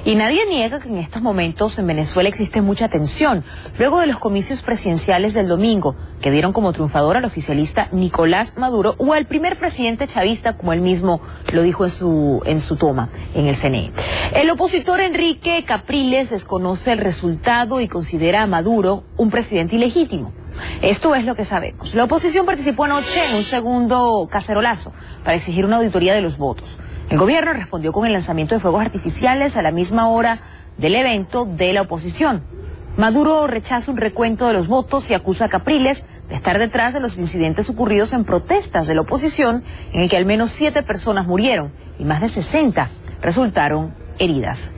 Y nadie niega que en estos momentos en Venezuela existe mucha tensión, luego de los comicios presidenciales del domingo, que dieron como triunfador al oficialista Nicolás Maduro o al primer presidente chavista, como él mismo lo dijo en su toma en el CNE. El opositor Enrique Capriles desconoce el resultado y considera a Maduro un presidente ilegítimo. Esto es lo que sabemos. La oposición participó anoche en un segundo cacerolazo para exigir una auditoría de los votos. El gobierno respondió con el lanzamiento de fuegos artificiales a la misma hora del evento de la oposición. Maduro rechaza un recuento de los votos y acusa a Capriles de estar detrás de los incidentes ocurridos en protestas de la oposición, en el que al menos 7 personas murieron y más de 60 resultaron heridas.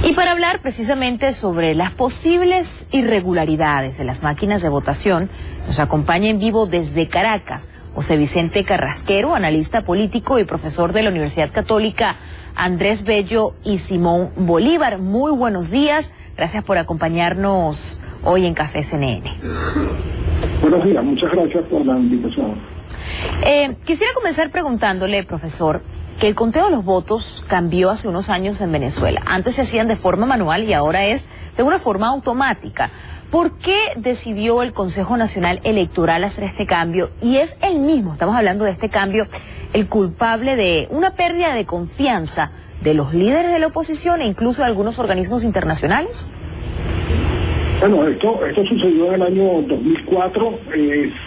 Y para hablar precisamente sobre las posibles irregularidades de las máquinas de votación, nos acompaña en vivo desde Caracas José Vicente Carrasquero, analista político y profesor de la Universidad Católica Andrés Bello y Simón Bolívar. Muy buenos días, gracias por acompañarnos hoy en Café CNN. Buenos días, muchas gracias por la invitación. Quisiera comenzar preguntándole, profesor, que el conteo de los votos cambió hace unos años en Venezuela. Antes se hacían de forma manual y ahora es de una forma automática. ¿Por qué decidió el Consejo Nacional Electoral hacer este cambio? Y es él mismo, estamos hablando de este cambio, el culpable de una pérdida de confianza de los líderes de la oposición e incluso de algunos organismos internacionales. Bueno, esto sucedió en el año 2004,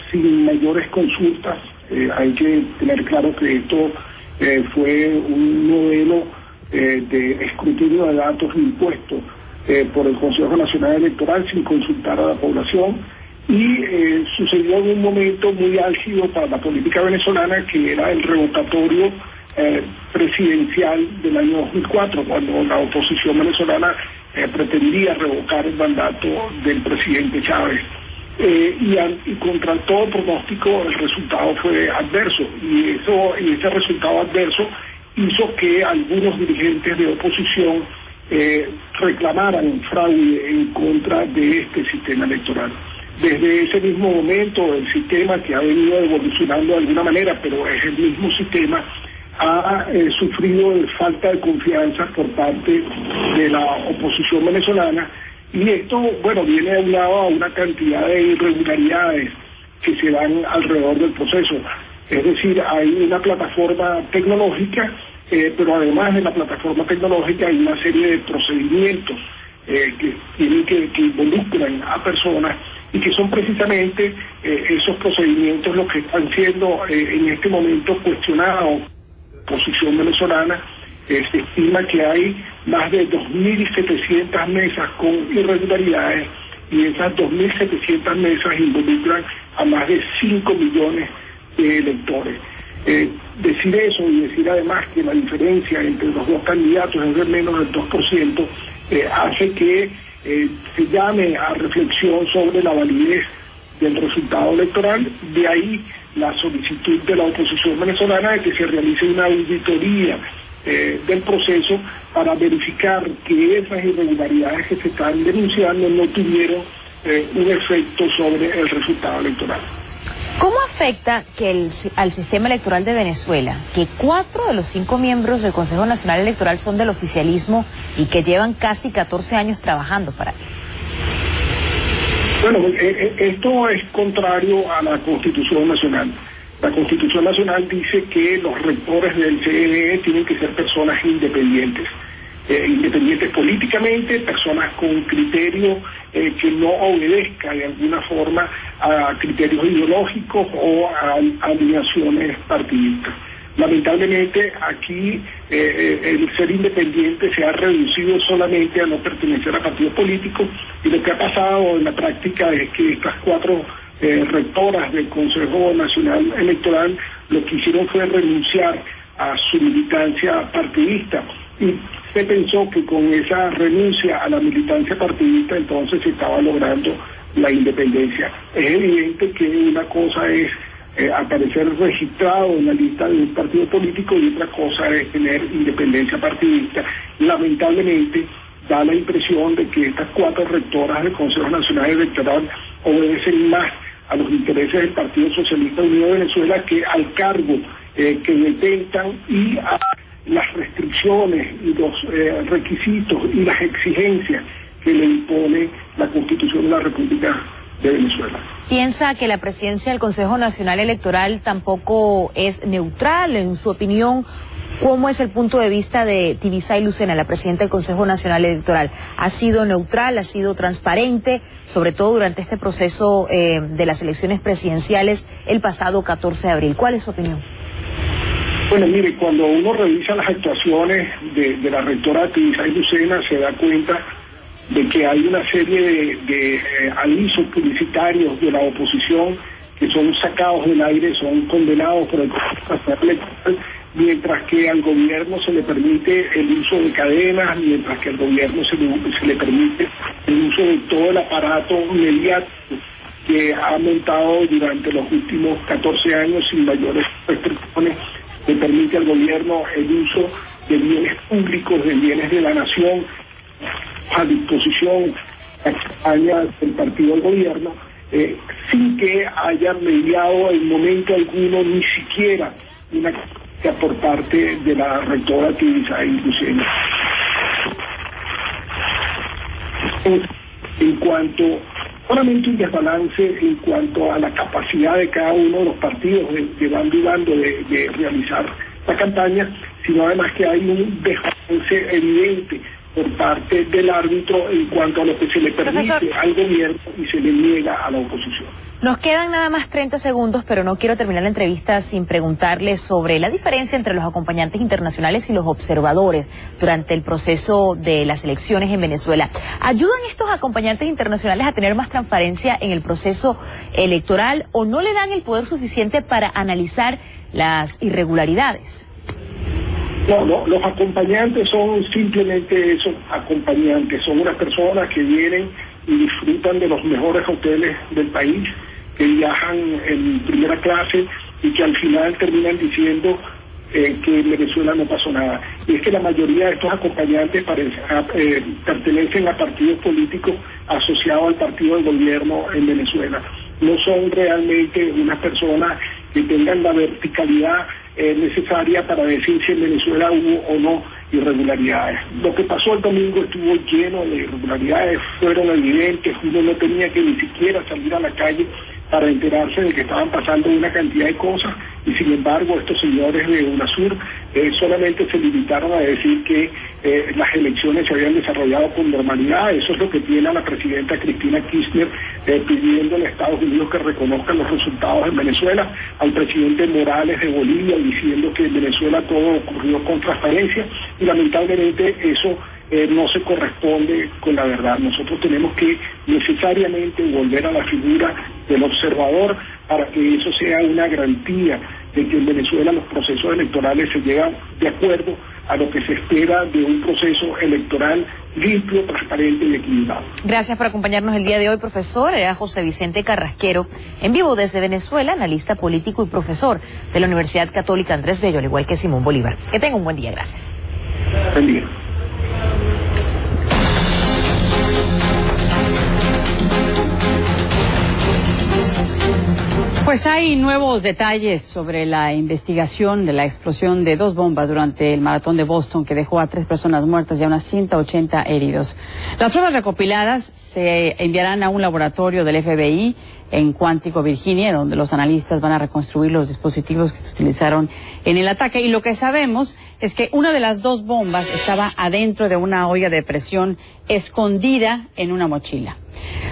sin mayores consultas. Hay que tener claro que esto fue un modelo de escrutinio de datos impuestos por el Consejo Nacional Electoral sin consultar a la población y sucedió en un momento muy álgido para la política venezolana, que era el revocatorio presidencial del año 2004, cuando la oposición venezolana pretendía revocar el mandato del presidente Chávez. Y contra todo pronóstico el resultado fue adverso, y ese resultado adverso hizo que algunos dirigentes de oposición reclamaran fraude en contra de este sistema electoral. Desde ese mismo momento el sistema, que ha venido evolucionando de alguna manera, pero es el mismo sistema, ha sufrido falta de confianza por parte de la oposición venezolana. Y esto, bueno, viene aunado a una cantidad de irregularidades que se dan alrededor del proceso. Es decir, hay una plataforma tecnológica, pero además de la plataforma tecnológica hay una serie de procedimientos que involucran a personas y que son precisamente esos procedimientos los que están siendo en este momento cuestionados. La oposición venezolana se estima que hay más de 2.700 mesas con irregularidades, y esas 2.700 mesas involucran a más de 5 millones de electores. Decir eso y decir además que la diferencia entre los dos candidatos es de menos del 2%, hace que se llame a reflexión sobre la validez del resultado electoral. De ahí la solicitud de la oposición venezolana de que se realice una auditoría del proceso para verificar que esas irregularidades que se están denunciando no tuvieron un efecto sobre el resultado electoral. ¿Cómo afecta que al sistema electoral de Venezuela, que 4 de los 5 miembros del Consejo Nacional Electoral son del oficialismo y que llevan casi 14 años trabajando para él? Bueno, esto es contrario a la Constitución Nacional. La Constitución Nacional dice que los rectores del CNE tienen que ser personas independientes. Independientes políticamente, personas con criterio que no obedezca de alguna forma a criterios ideológicos o a alineaciones partidistas. Lamentablemente aquí el ser independiente se ha reducido solamente a no pertenecer a partidos políticos, y lo que ha pasado en la práctica es que estas 4 rectoras del Consejo Nacional Electoral lo que hicieron fue renunciar a su militancia partidista, y se pensó que con esa renuncia a la militancia partidista entonces se estaba logrando la independencia. Es evidente que una cosa es aparecer registrado en la lista de un partido político y otra cosa es tener independencia partidista. Lamentablemente da la impresión de que estas 4 rectoras del Consejo Nacional Electoral obedecen más a los intereses del Partido Socialista Unido de Venezuela que al cargo que detentan y a las restricciones y los requisitos y las exigencias que le impone la Constitución de la República de Venezuela. ¿Piensa que la presidencia del Consejo Nacional Electoral tampoco es neutral? En su opinión, ¿cómo es el punto de vista de Tibisay Lucena, la presidenta del Consejo Nacional Electoral? ¿Ha sido neutral, ha sido transparente, sobre todo durante este proceso de las elecciones presidenciales el pasado 14 de abril? ¿Cuál es su opinión? Bueno, mire, cuando uno revisa las actuaciones de la rectora Tibisay Lucena, se da cuenta de que hay una serie de avisos publicitarios de la oposición que son sacados del aire, son condenados por el Consejo Nacional Electoral, mientras que al gobierno se le permite el uso de cadenas, mientras que al gobierno se le permite el uso de todo el aparato mediático que ha montado durante los últimos 14 años sin mayores restricciones, le permite al gobierno el uso de bienes públicos, de bienes de la nación, a disposición la campaña del partido del gobierno, sin que haya mediado en momento alguno ni siquiera una crítica por parte de la rectora Tibisay Lucena. En cuanto, solamente un desbalance en cuanto a la capacidad de cada uno de los partidos que van dudando de realizar la campaña, sino además que hay un desbalance evidente por parte del árbitro en cuanto a lo que se le permite al gobierno y se le niega a la oposición. Nos quedan nada más 30 segundos, pero no quiero terminar la entrevista sin preguntarle sobre la diferencia entre los acompañantes internacionales y los observadores durante el proceso de las elecciones en Venezuela. ¿Ayudan estos acompañantes internacionales a tener más transparencia en el proceso electoral o no le dan el poder suficiente para analizar las irregularidades? No, los acompañantes son simplemente esos acompañantes, son unas personas que vienen y disfrutan de los mejores hoteles del país, que viajan en primera clase y que al final terminan diciendo que en Venezuela no pasó nada. Y es que la mayoría de estos acompañantes pertenecen a partidos políticos asociados al partido del gobierno en Venezuela. No son realmente unas personas que tengan la verticalidad necesaria para decir si en Venezuela hubo o no irregularidades. Lo que pasó el domingo estuvo lleno de irregularidades, fueron evidentes, uno no tenía que ni siquiera salir a la calle para enterarse de que estaban pasando una cantidad de cosas, y sin embargo estos señores de UNASUR solamente se limitaron a decir que las elecciones se habían desarrollado con normalidad. Eso es lo que tiene a la presidenta Cristina Kirchner pidiéndole a Estados Unidos que reconozcan los resultados en Venezuela, al presidente Morales de Bolivia diciendo que en Venezuela todo ocurrió con transparencia, y lamentablemente eso no se corresponde con la verdad. Nosotros tenemos que necesariamente volver a la figura del observador para que eso sea una garantía de que en Venezuela los procesos electorales se llegan de acuerdo a lo que se espera de un proceso electoral limpio, transparente y equilibrado. Gracias por acompañarnos el día de hoy, profesor. Era José Vicente Carrasquero, en vivo desde Venezuela, analista político y profesor de la Universidad Católica Andrés Bello, al igual que Simón Bolívar. Que tenga un buen día, gracias. Buen día. Pues hay nuevos detalles sobre la investigación de la explosión de 2 bombas durante el maratón de Boston que dejó a 3 personas muertas y a unas 180 heridos. Las pruebas recopiladas se enviarán a un laboratorio del FBI en Quantico, Virginia, donde los analistas van a reconstruir los dispositivos que se utilizaron en el ataque. Y lo que sabemos es que una de las 2 bombas estaba adentro de una olla de presión escondida en una mochila.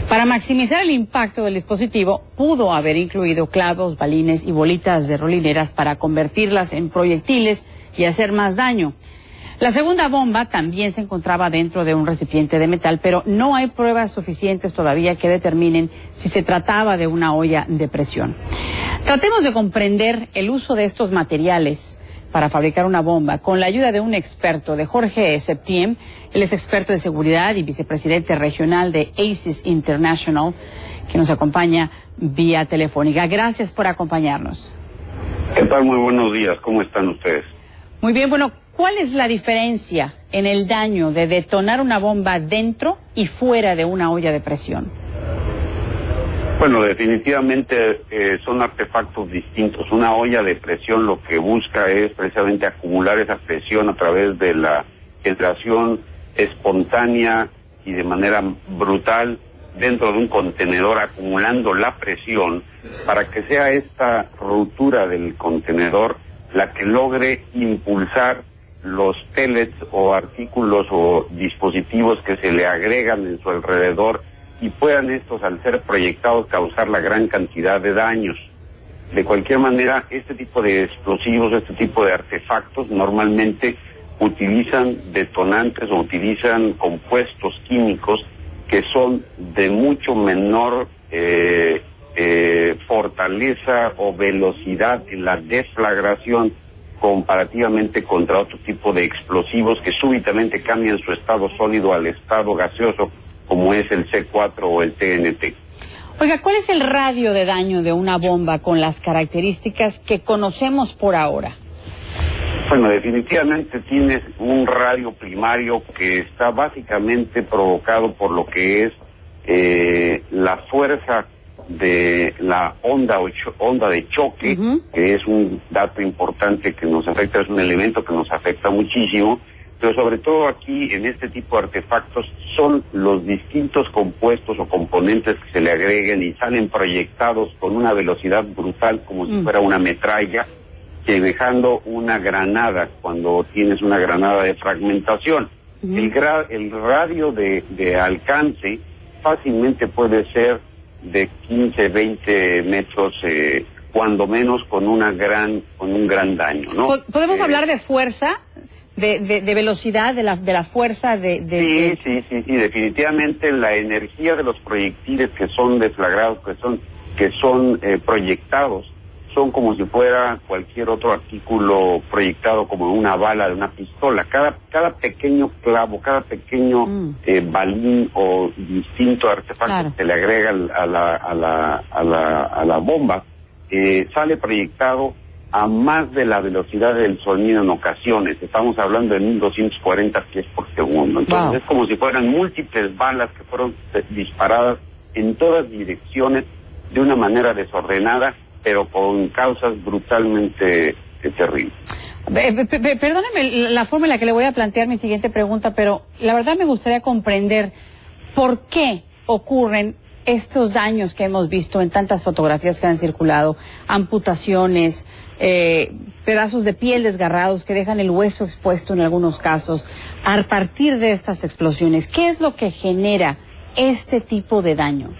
Para maximizar el impacto del dispositivo, pudo haber incluido clavos, balines y bolitas de rolineras para convertirlas en proyectiles y hacer más daño. La segunda bomba también se encontraba dentro de un recipiente de metal, pero no hay pruebas suficientes todavía que determinen si se trataba de una olla de presión. Tratemos de comprender el uso de estos materiales para fabricar una bomba con la ayuda de un experto, de Jorge Septiem. Él es experto de seguridad y vicepresidente regional de ACES International, que nos acompaña vía telefónica. Gracias por acompañarnos. ¿Qué tal? Muy buenos días. ¿Cómo están ustedes? Muy bien. Bueno, ¿cuál es la diferencia en el daño de detonar una bomba dentro y fuera de una olla de presión? Bueno, definitivamente son artefactos distintos. Una olla de presión lo que busca es precisamente acumular esa presión a través de la generación espontánea y de manera brutal dentro de un contenedor, acumulando la presión para que sea esta ruptura del contenedor la que logre impulsar los pellets o artículos o dispositivos que se le agregan en su alrededor y puedan estos, al ser proyectados, causar la gran cantidad de daños. De cualquier manera, este tipo de explosivos, este tipo de artefactos normalmente utilizan detonantes o utilizan compuestos químicos que son de mucho menor fortaleza o velocidad en la deflagración comparativamente contra otro tipo de explosivos que súbitamente cambian su estado sólido al estado gaseoso, como es el C4 o el TNT. Oiga, ¿cuál es el radio de daño de una bomba con las características que conocemos por ahora? Bueno, definitivamente tienes un radio primario que está básicamente provocado por lo que es la fuerza de la onda de choque, que es un dato importante que nos afecta, es un elemento que nos afecta muchísimo, pero sobre todo aquí en este tipo de artefactos son los distintos compuestos o componentes que se le agreguen y salen proyectados con una velocidad brutal como si fuera una metralla, dejando una granada cuando tienes una granada de fragmentación. El radio de alcance fácilmente puede ser de 15, 20 metros, cuando menos con un gran daño, ¿no? ¿Podemos hablar de fuerza? De velocidad, de la fuerza Sí, definitivamente la energía de los proyectiles que son deflagrados, que son proyectados, son como si fuera cualquier otro artículo proyectado como una bala de una pistola. Cada pequeño clavo, cada pequeño balín o distinto artefacto que se le agrega a la bomba, sale proyectado a más de la velocidad del sonido en ocasiones. Estamos hablando de 1240 pies por segundo. Entonces es como si fueran múltiples balas que fueron disparadas en todas direcciones de una manera desordenada, pero con causas brutalmente terribles. Perdóneme la forma en la que le voy a plantear mi siguiente pregunta, pero la verdad me gustaría comprender por qué ocurren estos daños que hemos visto en tantas fotografías que han circulado, amputaciones, pedazos de piel desgarrados que dejan el hueso expuesto en algunos casos, a partir de estas explosiones. ¿Qué es lo que genera este tipo de daño?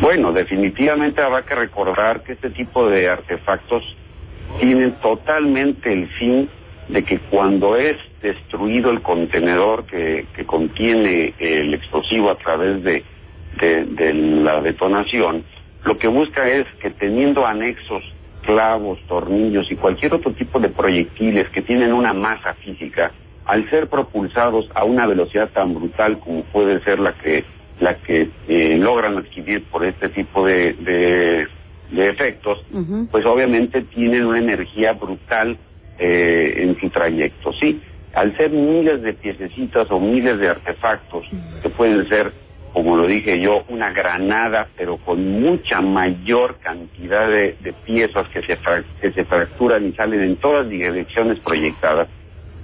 Bueno, definitivamente habrá que recordar que este tipo de artefactos tienen totalmente el fin de que cuando es destruido el contenedor que contiene el explosivo a través de la detonación, lo que busca es que teniendo anexos, clavos, tornillos y cualquier otro tipo de proyectiles que tienen una masa física, al ser propulsados a una velocidad tan brutal como puede ser la que logran adquirir por este tipo de efectos, pues obviamente tienen una energía brutal en su trayecto. Sí, al ser miles de piececitas o miles de artefactos que pueden ser, como lo dije yo, una granada, pero con mucha mayor cantidad de piezas que se fracturan y salen en todas direcciones proyectadas,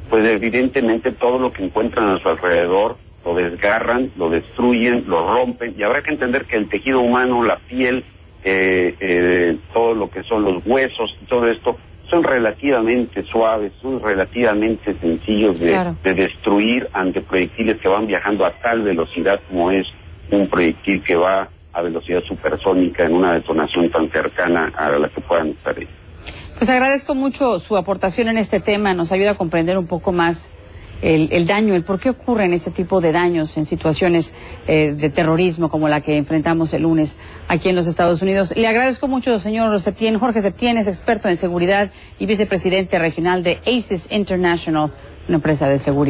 pues evidentemente todo lo que encuentran a su alrededor lo desgarran, lo destruyen, lo rompen, y habrá que entender que el tejido humano, la piel, todo lo que son los huesos y todo esto, son relativamente suaves, son relativamente sencillos de destruir ante proyectiles que van viajando a tal velocidad como es un proyectil que va a velocidad supersónica en una detonación tan cercana a la que puedan estar ahí. Pues agradezco mucho su aportación en este tema, nos ayuda a comprender un poco más el daño, el por qué ocurren ese tipo de daños en situaciones de terrorismo como la que enfrentamos el lunes aquí en los Estados Unidos. Le agradezco mucho, señor Septién. Jorge Septién es experto en seguridad y vicepresidente regional de ACES International, una empresa de seguridad.